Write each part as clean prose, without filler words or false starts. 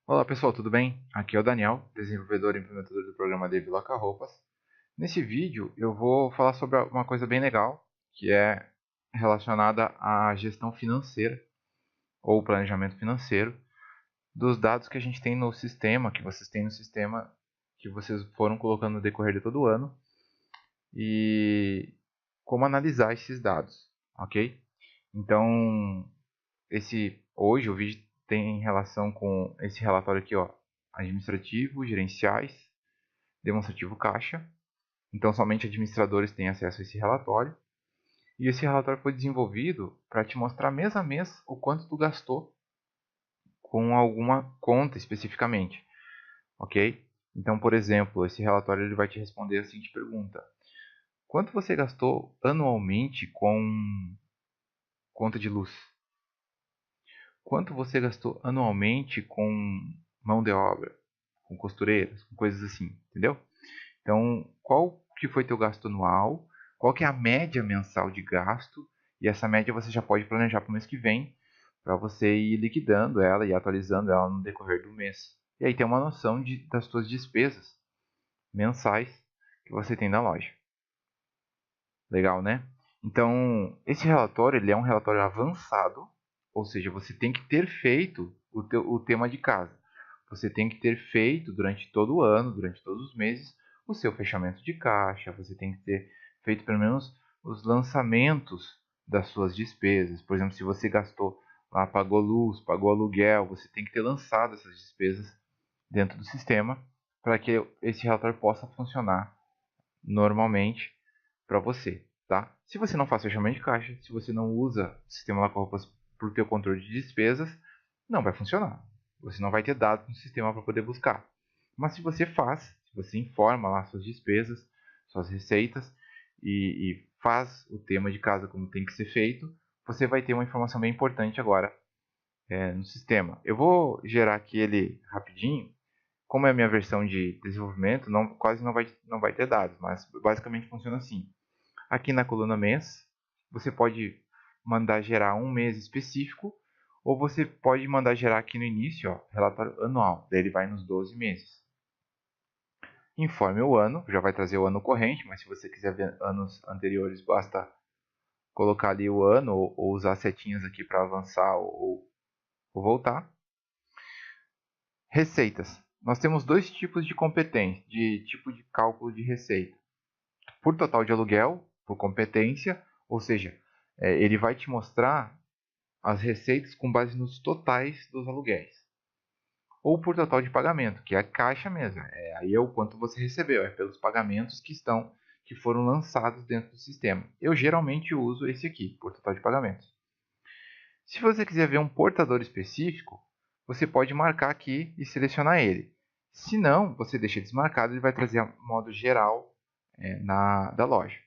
Olá pessoal, tudo bem? Aqui é o Daniel, desenvolvedor e implementador do programa Dev Roupas. Nesse vídeo eu vou falar sobre uma coisa bem legal, que é relacionada à gestão financeira ou planejamento financeiro dos dados que a gente tem no sistema, que vocês têm no sistema, que vocês foram colocando no decorrer de todo o ano e como analisar esses dados, ok? Então, hoje o vídeo tem relação com esse relatório aqui, ó, administrativo, gerenciais, demonstrativo caixa. Então, somente administradores têm acesso a esse relatório. E esse relatório foi desenvolvido para te mostrar mês a mês o quanto tu gastou com alguma conta especificamente, ok? Então, por exemplo, esse relatório ele vai te responder a seguinte pergunta: quanto você gastou anualmente com conta de luz? Quanto você gastou anualmente com mão de obra, com costureiras, com coisas assim, entendeu? Então, qual que foi teu gasto anual? Qual que é a média mensal de gasto? E essa média você já pode planejar para o mês que vem, para você ir liquidando ela e atualizando ela no decorrer do mês. E aí tem uma noção das suas despesas mensais que você tem na loja. Legal, né? Então, esse relatório ele é um relatório avançado, ou seja, você tem que ter feito o tema de casa. Você tem que ter feito durante todo o ano, durante todos os meses, o seu fechamento de caixa. Você tem que ter feito pelo menos os lançamentos das suas despesas. Por exemplo, se você gastou lá, pagou luz, pagou aluguel, você tem que ter lançado essas despesas dentro do sistema para que esse relatório possa funcionar normalmente para você, tá? Se você não faz fechamento de caixa, se você não usa o sistema Lacropas para o teu controle de despesas, não vai funcionar. Você não vai ter dados no sistema para poder buscar. Mas se você faz, se você informa lá suas despesas, suas receitas e faz o tema de casa como tem que ser feito, você vai ter uma informação bem importante agora no sistema. Eu vou gerar aqui ele rapidinho. Como é a minha versão de desenvolvimento, quase não vai ter dados, mas basicamente funciona assim. Aqui na coluna mês, você pode mandar gerar um mês específico, ou você pode mandar gerar aqui no início, ó, relatório anual. Daí ele vai nos 12 meses. Informe o ano, já vai trazer o ano corrente, mas se você quiser ver anos anteriores, basta colocar ali o ano ou usar setinhas aqui para avançar ou voltar. Receitas. Nós temos dois tipos de competência, de tipo de cálculo de receita. Por total de aluguel, por competência, ou seja, ele vai te mostrar as receitas com base nos totais dos aluguéis. Ou por total de pagamento, que é a caixa mesmo. Aí é o quanto você recebeu, é pelos pagamentos que foram lançados dentro do sistema. Eu geralmente uso esse aqui, por total de pagamentos. Se você quiser ver um portador específico, você pode marcar aqui e selecionar ele. Se não, você deixa desmarcado, ele vai trazer a modo geral da loja.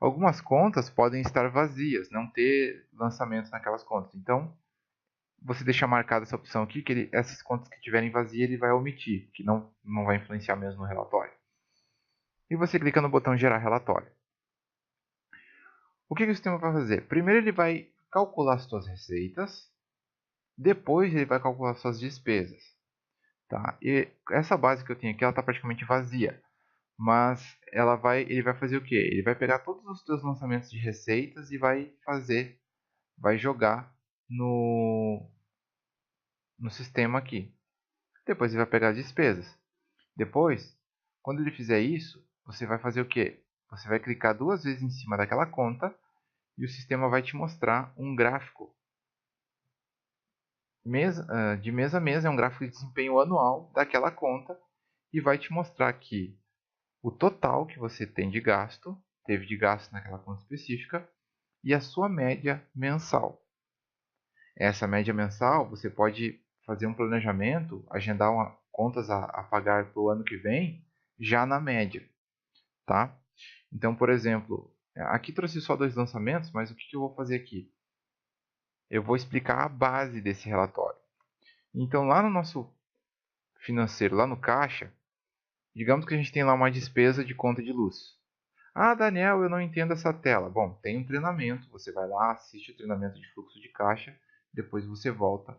Algumas contas podem estar vazias, não ter lançamentos naquelas contas. Então, você deixa marcada essa opção aqui, que essas contas que tiverem vazia ele vai omitir, que não vai influenciar mesmo no relatório. E você clica no botão gerar relatório. O que o sistema vai fazer? Primeiro ele vai calcular as suas receitas, depois ele vai calcular as suas despesas. Tá? E essa base que eu tenho aqui está praticamente vazia, mas ele vai fazer o quê? Ele vai pegar todos os seus lançamentos de receitas e vai jogar no sistema aqui. Depois ele vai pegar as despesas. Depois, quando ele fizer isso, você vai fazer o quê? Você vai clicar duas vezes em cima daquela conta e o sistema vai te mostrar um gráfico. De mês a mês é um gráfico de desempenho anual daquela conta e vai te mostrar aqui o total que você tem de gasto, teve de gasto naquela conta específica e a sua média mensal. Essa média mensal você pode fazer um planejamento, agendar contas a pagar para o ano que vem já na média, tá? Então, por exemplo, aqui trouxe só dois lançamentos, mas o que eu vou fazer aqui? Eu vou explicar a base desse relatório. Então, lá no nosso financeiro, lá no caixa, digamos que a gente tem lá uma despesa de conta de luz. Ah, Daniel, eu não entendo essa tela. Bom, tem um treinamento, você vai lá, assiste o treinamento de fluxo de caixa, depois você volta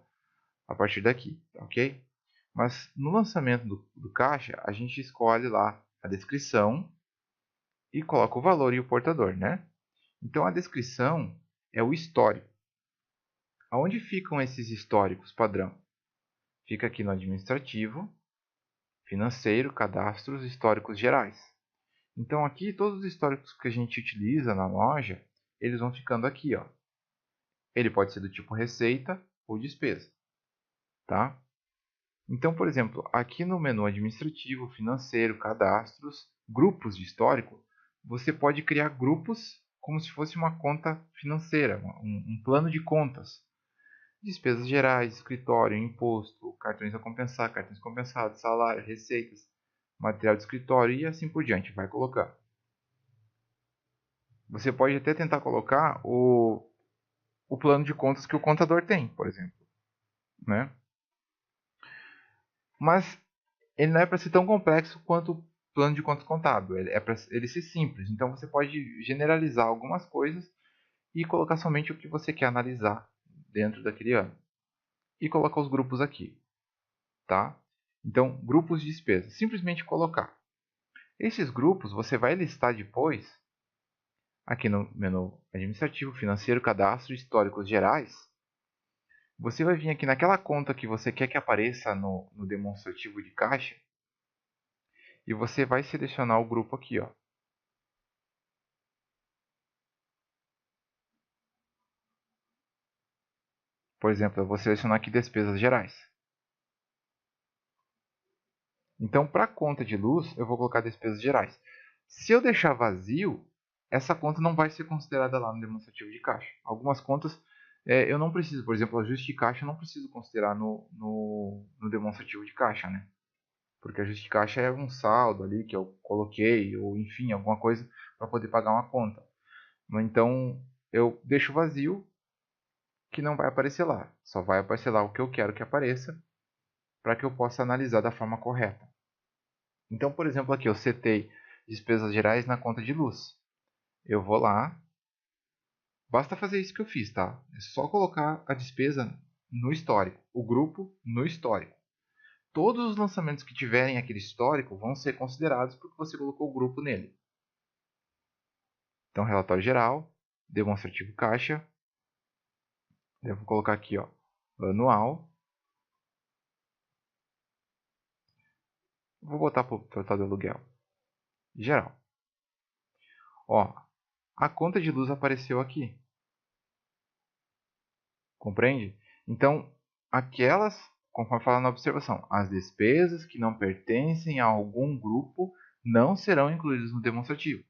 a partir daqui, ok? Mas no lançamento do caixa, a gente escolhe lá a descrição e coloca o valor e o portador, né? Então a descrição é o histórico. Aonde ficam esses históricos padrão? Fica aqui no administrativo, financeiro, cadastros, históricos gerais. Então aqui todos os históricos que a gente utiliza na loja, eles vão ficando aqui, ó. Ele pode ser do tipo receita ou despesa, tá? Então, por exemplo, aqui no menu administrativo, financeiro, cadastros, grupos de histórico, você pode criar grupos como se fosse uma conta financeira, um plano de contas. Despesas gerais, escritório, imposto, cartões a compensar, cartões compensados, salário, receitas, material de escritório e assim por diante. Vai colocar. Você pode até tentar colocar o plano de contas que o contador tem, por exemplo, né? Mas ele não é para ser tão complexo quanto o plano de contas contábil. Ele é para ele ser simples. Então você pode generalizar algumas coisas e colocar somente o que você quer analisar dentro daquele ano. E colocar os grupos aqui, tá? Então, grupos de despesas. Simplesmente colocar. Esses grupos você vai listar depois aqui no menu administrativo, financeiro, cadastro, históricos gerais. Você vai vir aqui naquela conta que você quer que apareça no demonstrativo de caixa e você vai selecionar o grupo aqui, ó. Por exemplo, eu vou selecionar aqui despesas gerais. Então, para a conta de luz, eu vou colocar despesas gerais. Se eu deixar vazio, essa conta não vai ser considerada lá no demonstrativo de caixa. Algumas contas eu não preciso, por exemplo, ajuste de caixa eu não preciso considerar no demonstrativo de caixa, né? Porque ajuste de caixa é um saldo ali que eu coloquei, ou enfim, alguma coisa para poder pagar uma conta. Então, eu deixo vazio, que não vai aparecer lá. Só vai aparecer lá o que eu quero que apareça, para que eu possa analisar da forma correta. Então, por exemplo, aqui eu setei despesas gerais na conta de luz. Eu vou lá, basta fazer isso que eu fiz, tá? É só colocar a despesa no histórico, o grupo no histórico. Todos os lançamentos que tiverem aquele histórico vão ser considerados porque você colocou o grupo nele. Então, relatório geral, demonstrativo caixa, eu vou colocar aqui, ó, anual. Vou botar para o total de aluguel. Geral. Ó, a conta de luz apareceu aqui. Compreende? Então, aquelas, conforme fala na observação, as despesas que não pertencem a algum grupo não serão incluídas no demonstrativo.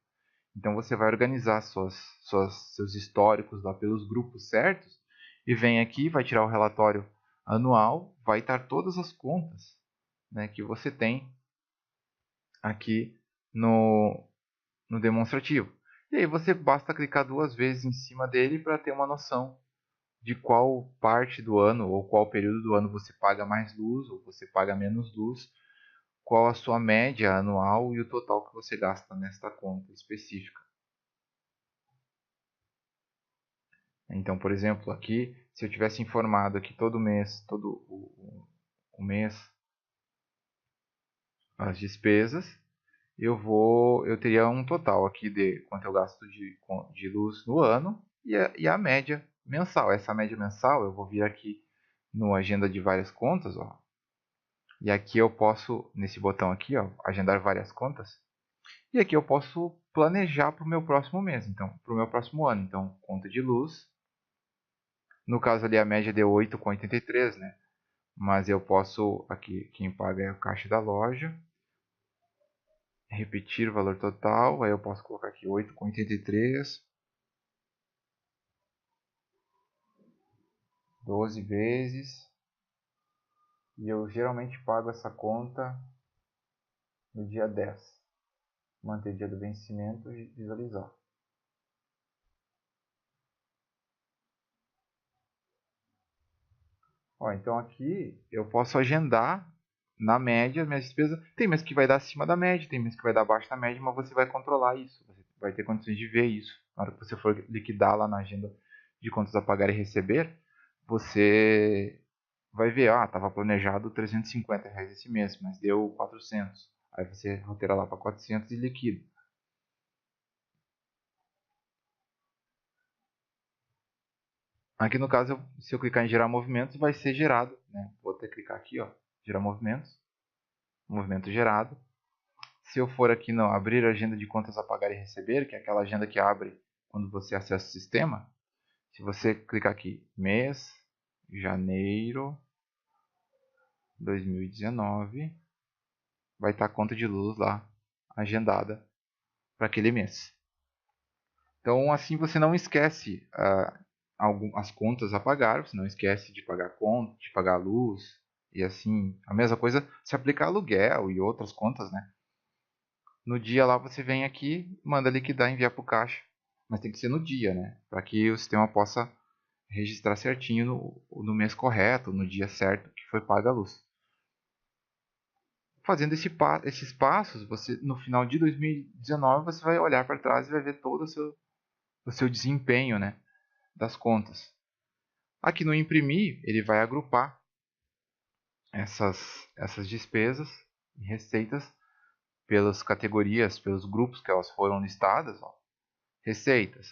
Então, você vai organizar seus históricos lá pelos grupos certos e vem aqui, vai tirar o relatório anual, vai estar todas as contas, né, que você tem aqui no demonstrativo. E aí você basta clicar duas vezes em cima dele para ter uma noção de qual parte do ano ou qual período do ano você paga mais luz ou você paga menos luz, qual a sua média anual e o total que você gasta nesta conta específica. Então, por exemplo, aqui, se eu tivesse informado aqui todo mês, todo o mês, as despesas, eu teria um total aqui de quanto eu gasto de luz no ano e a média mensal. Essa média mensal eu vou vir aqui no agenda de várias contas, ó. E aqui eu posso, nesse botão aqui, ó, agendar várias contas. E aqui eu posso planejar para o meu próximo mês, então, para o meu próximo ano. Então, conta de luz. No caso ali a média deu 8,83, né? Mas eu posso, aqui, quem paga é o caixa da loja. Repetir o valor total, aí eu posso colocar aqui 8,83. 12 vezes. E eu geralmente pago essa conta no dia 10. Manter dia do vencimento e visualizar. Ó, então aqui eu posso agendar na média minhas despesas. Tem mês que vai dar acima da média, tem mês que vai dar abaixo da média, mas você vai controlar isso. Você vai ter condições de ver isso. Na hora que você for liquidar lá na agenda de contas a pagar e receber, você vai ver, estava planejado R$ 350 esse mês, mas deu 400. Aí você altera lá para 400 e liquida. Aqui no caso, se eu clicar em gerar movimentos, vai ser gerado, né? Vou até clicar aqui, ó, gerar movimentos, movimento gerado. Se eu for aqui no abrir agenda de contas a pagar e receber, que é aquela agenda que abre quando você acessa o sistema, se você clicar aqui, mês, janeiro 2019, vai estar a conta de luz lá, agendada para aquele mês. Então, assim você não esquece as contas a pagar, você não esquece de pagar conta, de pagar luz, e assim, a mesma coisa se aplica a aluguel e outras contas, né? No dia lá você vem aqui, manda liquidar e enviar para o caixa. Mas tem que ser no dia, né? Para que o sistema possa registrar certinho no mês correto, no dia certo que foi paga a luz. Fazendo esses passos, você no final de 2019 você vai olhar para trás e vai ver todo o seu desempenho, né, das contas. Aqui no imprimir, ele vai agrupar essas despesas e receitas pelas categorias, pelos grupos que elas foram listadas. Ó. Receitas,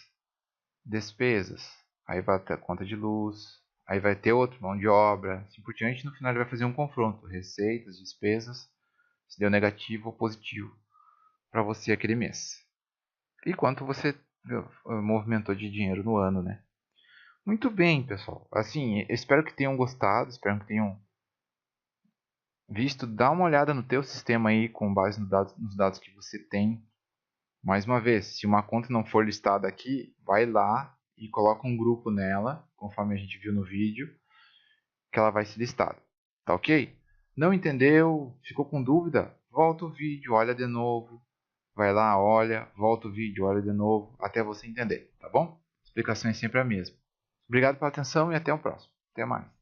despesas, aí vai ter a conta de luz, aí vai ter outro, mão de obra, assim por diante. No final ele vai fazer um confronto, receitas, despesas, se deu negativo ou positivo para você aquele mês. E quanto você movimentou de dinheiro no ano, né? Muito bem, pessoal. Assim, espero que tenham gostado, espero que tenham visto. Dá uma olhada no teu sistema aí com base nos dados que você tem. Mais uma vez, se uma conta não for listada aqui, vai lá e coloca um grupo nela, conforme a gente viu no vídeo, que ela vai ser listada. Tá ok? Não entendeu? Ficou com dúvida? Volta o vídeo, olha de novo. Vai lá, olha, volta o vídeo, olha de novo, até você entender, tá bom? A explicação é sempre a mesma. Obrigado pela atenção e até o próximo. Até mais.